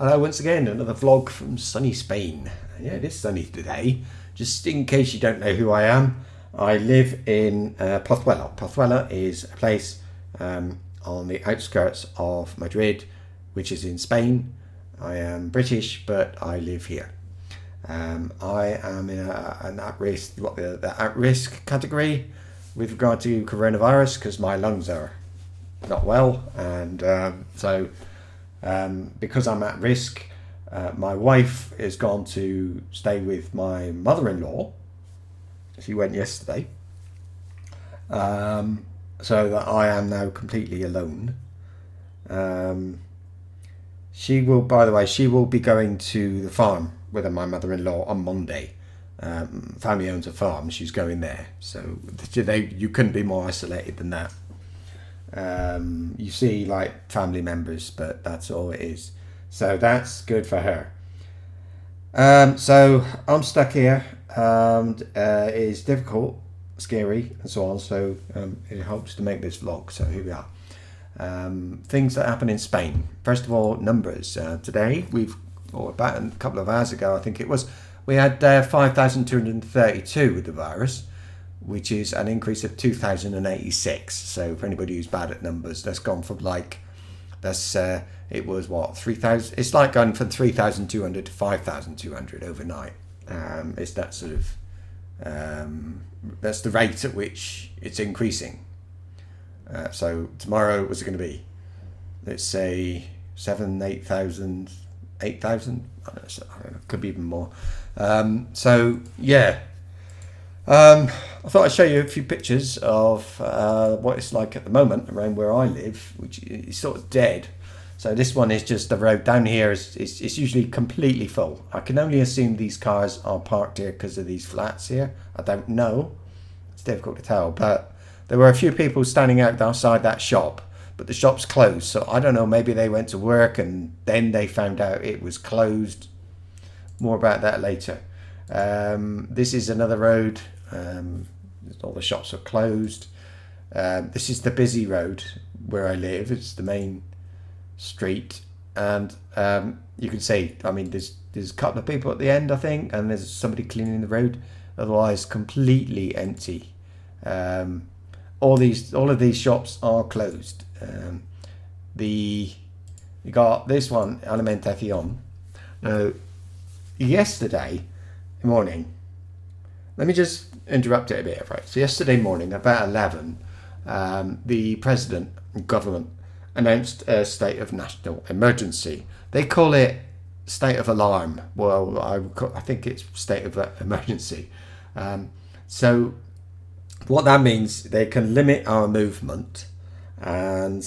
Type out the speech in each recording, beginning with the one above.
Hello once again, another vlog from sunny Spain. Yeah, it is sunny today. Just in case you don't know who I am, I live in Pozuelo. Pozuelo is a place on the outskirts of Madrid, which is in Spain. I am British, but I live here. I am in an at-risk, the at-risk category with regard to coronavirus because my lungs are not well, and because I'm at risk, my wife has gone to stay with my mother-in-law. She went yesterday, so that I am now completely alone. She will, by the way, she will be going to the farm with my mother-in-law on Monday. Family owns a farm. She's going there, so you couldn't be more isolated than that. You see like family members, but that's all it is. So that's good for her. So I'm stuck here, and it's difficult, scary, and so on. So it helps to make this vlog. So here we are. Things that happen in Spain. First of all, numbers. Today about a couple of hours ago, I think it was, we had 5,232 with the virus, which is an increase of 2,086. So for anybody who's bad at numbers, that's gone from it was what, 3,000, it's like going from 3,200 to 5,200 overnight. It's that sort of, that's the rate at which it's increasing. So tomorrow, what's it going to be? Let's say 7,000, 8,000, 8,000, I don't know, could be even more. So yeah. I thought I'd show you a few pictures of what it's like at the moment around where I live, which is sort of dead. So this one is just the road down here. It's usually completely full. I can only assume these cars are parked here because of these flats here. I don't know. It's difficult to tell. But there were a few people standing outside that shop, but the shop's closed. So I don't know, maybe they went to work and then they found out it was closed. More about that later. This is another road. All the shops are closed. This is the busy road where I live. It's the main street, and you can see, I mean, there's a couple of people at the end, I think, and there's somebody cleaning the road. Otherwise, completely empty. All of these shops are closed. You got this one, Alimentación. Now, yesterday morning, let me just interrupt it a bit, right? So yesterday morning, about 11, the president and government announced a state of national emergency. They call it state of alarm. Well, I think it's state of emergency. So what that means, they can limit our movement, and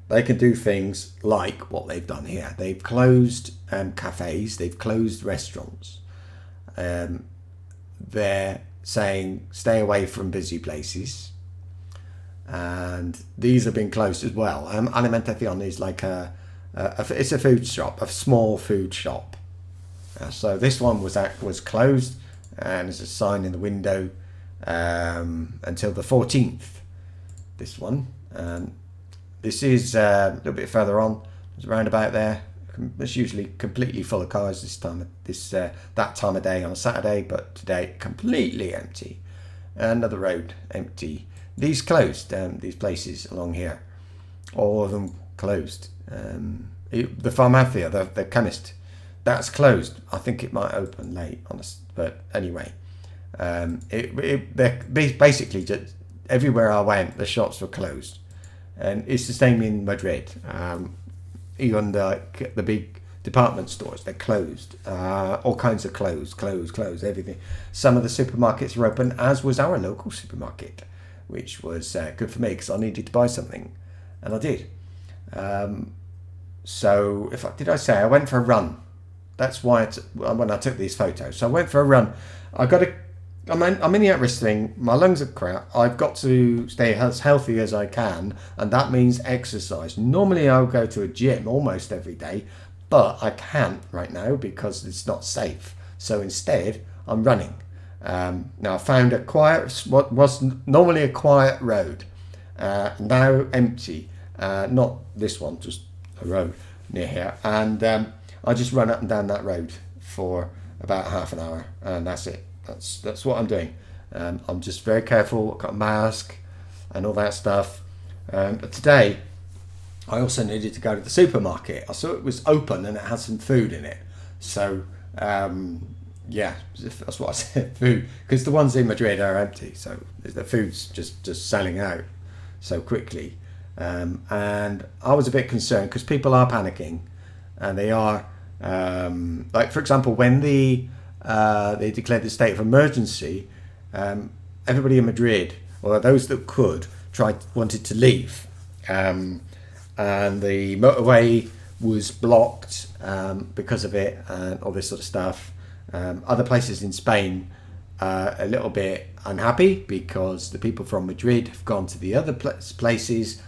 they can do things like what they've done here. They've closed cafes, they've closed restaurants. They're saying stay away from busy places, and these have been closed as well. Alimentación is like it's a food shop, a small food shop. So this one was closed, and there's a sign in the window until the 14th. This one, this is a little bit further on. It's around about there. It's usually completely full of cars that time of day on a Saturday, but today completely empty. Another road empty. These closed. These places along here, all of them closed. The farmacia, the chemist, that's closed. I think it might open late, but anyway, they're basically just everywhere I went, the shops were closed, and it's the same in Madrid. Even the big department stores, they're closed. All kinds of closed, everything. Some of the supermarkets were open, as was our local supermarket, which was good for me because I needed to buy something, and I did. So did I say I went for a run? That's why when I took these photos. So I went for a run. I'm in the at-risk thing. My lungs are crap. I've got to stay as healthy as I can, and that means exercise. Normally, I'll go to a gym almost every day, but I can't right now because it's not safe. So instead, I'm running. Now I found what was normally a quiet road, now empty. Not this one, just a road. near here, and I just run up and down that road for about half an hour, and that's it. That's what I'm doing. I'm just very careful. I've got a mask and all that stuff. But today, I also needed to go to the supermarket. I saw it was open and it had some food in it. So, yeah, that's what I said, food. Because the ones in Madrid are empty. So the food's just selling out so quickly. And I was a bit concerned because people are panicking. And they are, like, for example, when they declared the state of emergency, everybody in Madrid, or those that could, wanted to leave. And the motorway was blocked because of it and all this sort of stuff. Other places in Spain are a little bit unhappy because the people from Madrid have gone to the other places,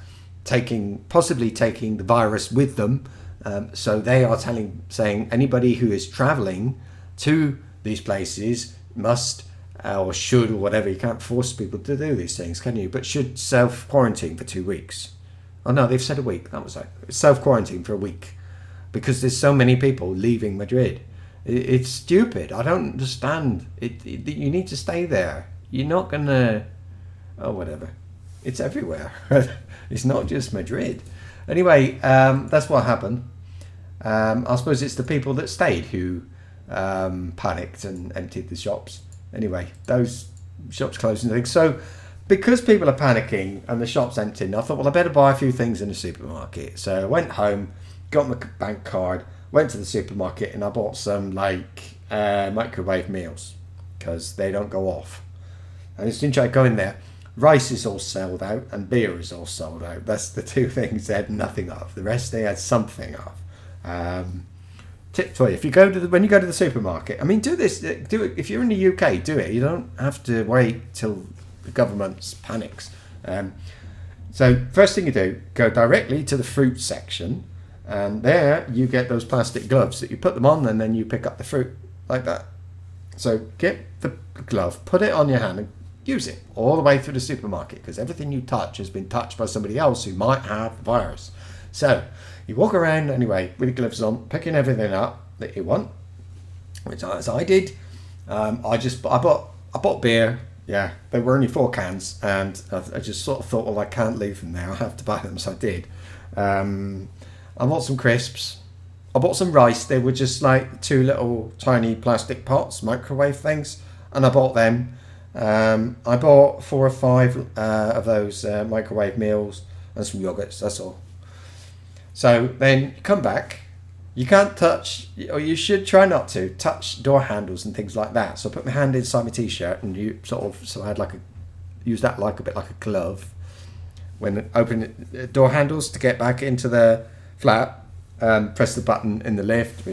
possibly taking the virus with them. So they are saying anybody who is travelling to these places must or should or whatever. You can't force people to do these things, can you? But should self-quarantine for 2 weeks. Oh no, they've said a week. That was it. Self-quarantine for a week because there's so many people leaving Madrid. It's stupid. I don't understand. You need to stay there. You're not gonna. Oh, whatever. It's everywhere. It's not just Madrid. Anyway, that's what happened. I suppose it's the people that stayed who panicked and emptied the shops. Anyway, those shops closed and things. So, because people are panicking and the shop's emptying, I thought, well, I better buy a few things in the supermarket. So I went home, got my bank card, went to the supermarket, and I bought some microwave meals because they don't go off. And as soon as I go in there, rice is all sold out and beer is all sold out. That's the two things they had nothing of. The rest they had something of. Tip for you: if you when you go to the supermarket, I mean, do it if you're in the UK. Do it. You don't have to wait till the government panics. So first thing you do, go directly to the fruit section, and there you get those plastic gloves that you put them on, and then you pick up the fruit like that. So get the glove, put it on your hand, and use it all the way through the supermarket because everything you touch has been touched by somebody else who might have the virus. So you walk around anyway with your gloves on, picking everything up that you want, which as I did. I bought beer. Yeah, there were only 4 cans, and I just sort of thought, well, I can't leave them there. I have to buy them, so I did. I bought some crisps. I bought some rice. They were just like 2 little tiny plastic pots, microwave things, and I bought them. I bought 4 or 5 of those microwave meals and some yogurts. That's all. So then you come back. You can't touch, or you should try not to touch door handles and things like that. So I put my hand inside my t-shirt and so I had use that like a bit like a glove when open door handles to get back into the flat. Press the button in the lift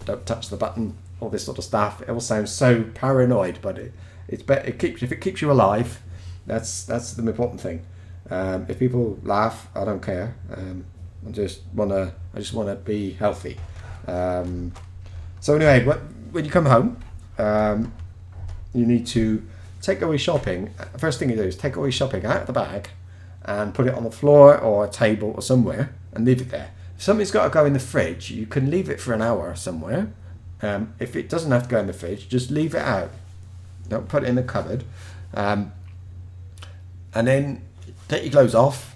don't touch the button. All this sort of stuff. It all sounds so paranoid, but it's better. If it keeps you alive, that's the important thing. If people laugh, I don't care. I just wanna be healthy. So anyway, when you come home, you need to take away shopping. First thing you do is take away shopping out of the bag and put it on the floor or a table or somewhere and leave it there. If something's got to go in the fridge, you can leave it for an hour somewhere. If it doesn't have to go in the fridge, just leave it out. Don't put it in the cupboard. And then take your clothes off,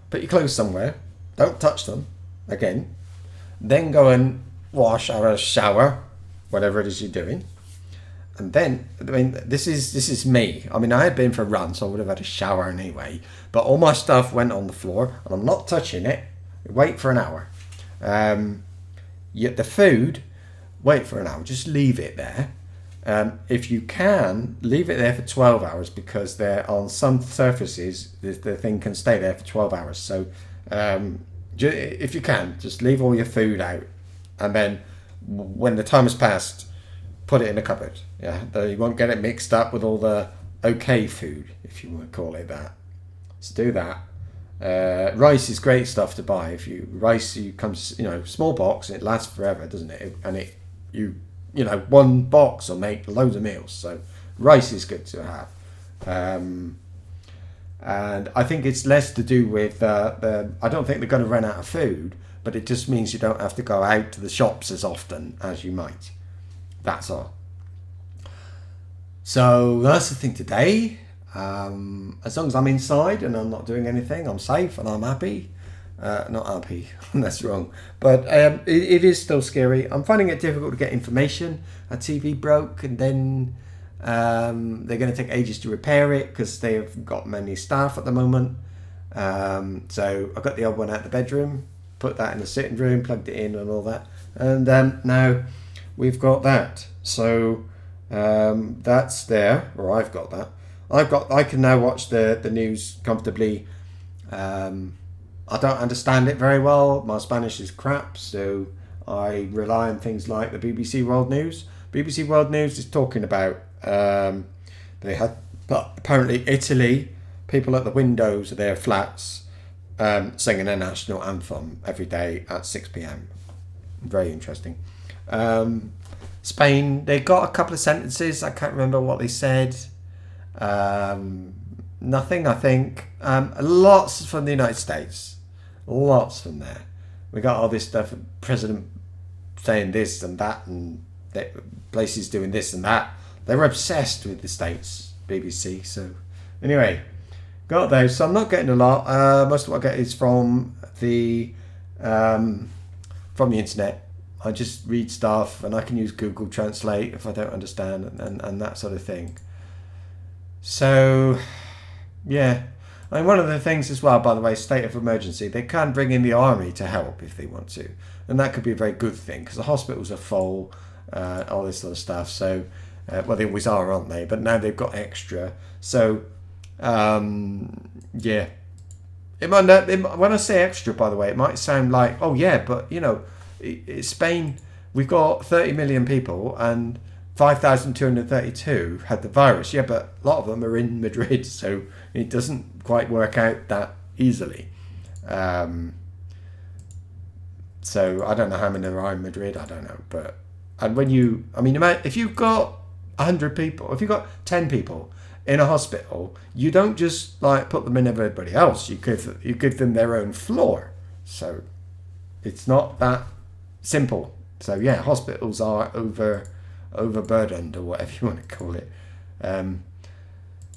put your clothes somewhere. Don't touch them again. Then go and wash or a shower, whatever it is you're doing. And then, I mean, this is me. I mean, I had been for a run, so I would have had a shower anyway. But all my stuff went on the floor, and I'm not touching it. Wait for an hour. Yet the food, wait for an hour. Just leave it there. If you can, leave it there for 12 hours because they're on some surfaces, the thing can stay there for 12 hours. So if you can, just leave all your food out, and then when the time has passed, put it in a cupboard. Yeah, you won't get it mixed up with all the okay food, if you want to call it that. So do that. Rice is great stuff to buy. Rice comes, small box, it lasts forever, doesn't it? And one box will make loads of meals. So rice is good to have. And I think it's less to do with I don't think they're going to run out of food, but it just means you don't have to go out to the shops as often as you might. That's all. So that's the thing today. As long as I'm inside and I'm not doing anything, I'm safe and I'm happy. Not happy, that's wrong. But it is still scary. I'm finding it difficult to get information. A TV broke, and then they're going to take ages to repair it because they have got many staff at the moment. So I got the old one out the bedroom, put that in the sitting room, plugged it in and all that. And now we've got that. So that's there, or I've got that. I can now watch the news comfortably. I don't understand it very well. My Spanish is crap, so I rely on things like the BBC World News. BBC World News is talking about they had apparently Italy, people at the windows of their flats singing a national anthem every day at 6 p.m. Very interesting. Spain, they got a couple of sentences. I can't remember what they said. Nothing, I think. Lots from the United States. Lots from there. We got all this stuff, President saying this and that, and places doing this and that. They were obsessed with the States, BBC. So anyway, got those. So I'm not getting a lot. Most of what I get is from the internet. I just read stuff, and I can use Google Translate if I don't understand, and that sort of thing. So, yeah. I mean, one of the things as well, by the way, state of emergency, they can bring in the army to help if they want to. And that could be a very good thing, because the hospitals are full, all this sort of stuff. So, well, they always are, aren't they? But now they've got extra. So, yeah. When I say extra, by the way, it might sound like, oh, yeah, but, you know, Spain, we've got 30 million people, and 5,232 had the virus. Yeah, but a lot of them are in Madrid, so it doesn't quite work out that easily. So I don't know how many there are in Madrid. I don't know, but if you've got 100 people, if you've got 10 people in a hospital, you don't just like put them in everybody else. You give them their own floor. So it's not that simple. So yeah, hospitals are overburdened, or whatever you want to call it.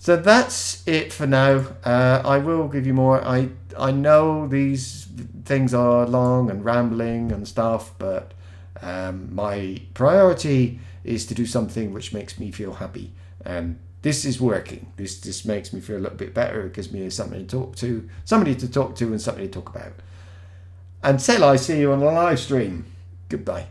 So that's it for now. I will give you more. I know these things are long and rambling and stuff, but my priority is to do something which makes me feel happy. This is working. This just makes me feel a little bit better. It gives me somebody to talk to and somebody to talk about. Until I see you on the live stream. Goodbye.